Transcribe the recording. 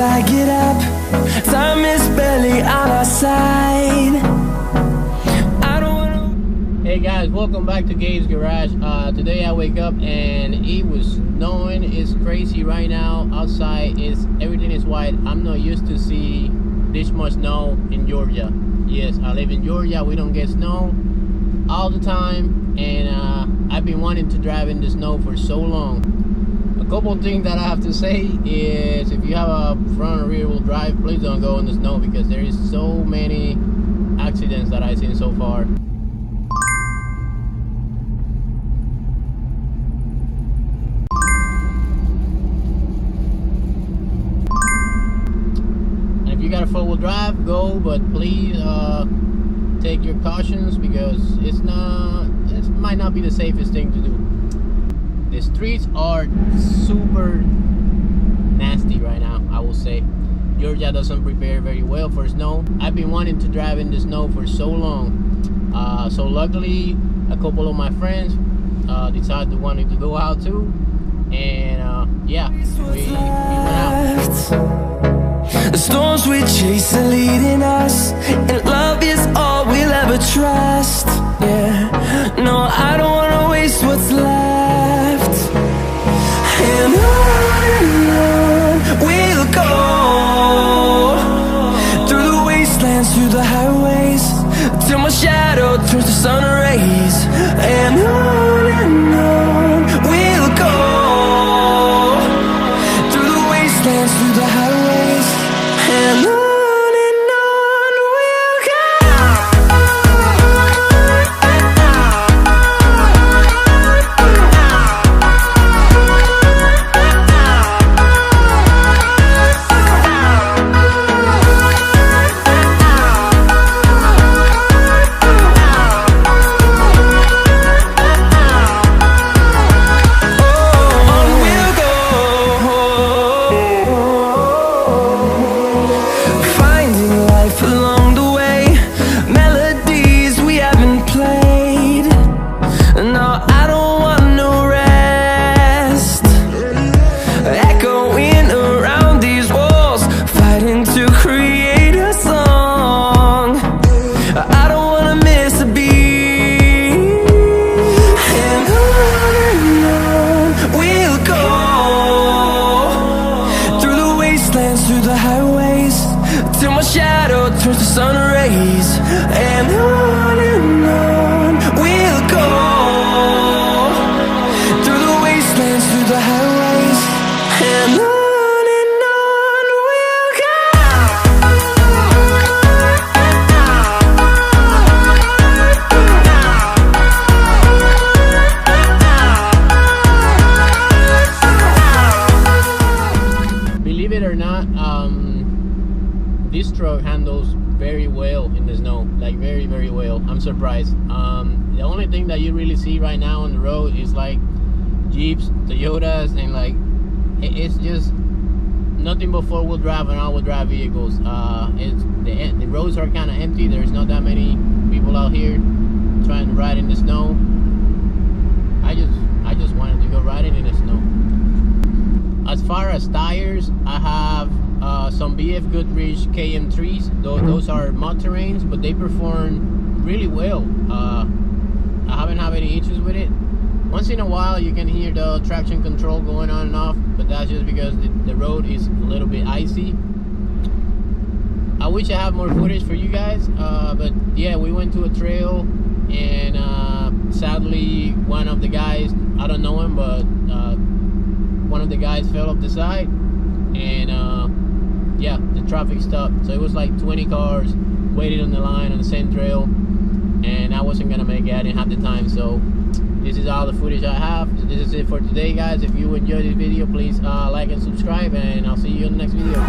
I get up. Time is barely on our side. I don't wanna... Hey guys, welcome back to Gabe's Garage. Today I wake up and it was snowing. It's crazy right now outside. Everything is white. I'm not used to see this much snow in Georgia. Yes, I live in Georgia. We don't get snow all the time, and I've been wanting to drive in the snow for so long. A couple things that I have to say is, if you have a front or rear wheel drive, please don't go in the snow, because there is so many accidents that I've seen so far. And if you got a four-wheel drive, go, but please take your cautions, because it might not be the safest thing to do. The streets are super nasty right now, I will say. Georgia doesn't prepare very well for snow. I've been wanting to drive in the snow for so long. So luckily, a couple of my friends decided to wanted to go out too. And yeah, we went out. The storms we chase are leading us, and love is all we'll ever trust. Yeah, no, I don't wanna waste what's left. And on we'll go, through the wastelands, through the highways, till my shadow turns to sun rays. And on we'll go, through the wastelands, through the highways, and on we'll go. Through the highways, till my shadow turns to sun rays. And on we'll go, through the wastelands, through the highways, and on we'll go. Believe it or not, this truck handles very well in the snow, like very, very well. I'm surprised. The only thing that you really see right now on the road is like Jeeps, Toyotas, and like it's just nothing but four-wheel drive and all-wheel drive vehicles. The roads are kind of empty. There's not that many people out here trying to ride in the snow. I just wanted to go riding in the snow. As far as tires, I have some BF Goodrich KM3s. Those are mud terrains, but they perform really well. I haven't had any issues with it. Once in a while you can hear the traction control going on and off, but that's just because the road is a little bit icy. I wish I had more footage for you guys, but yeah, we went to a trail, and sadly one of the guys, I don't know him, but one of the guys fell off the side, and yeah, the traffic stopped. So it was like 20 cars waiting on the line on the same trail, and I wasn't gonna make it. I didn't have the time. So this is all the footage I have. So this is it for today, guys. If you enjoyed this video, please like and subscribe, and I'll see you in the next video.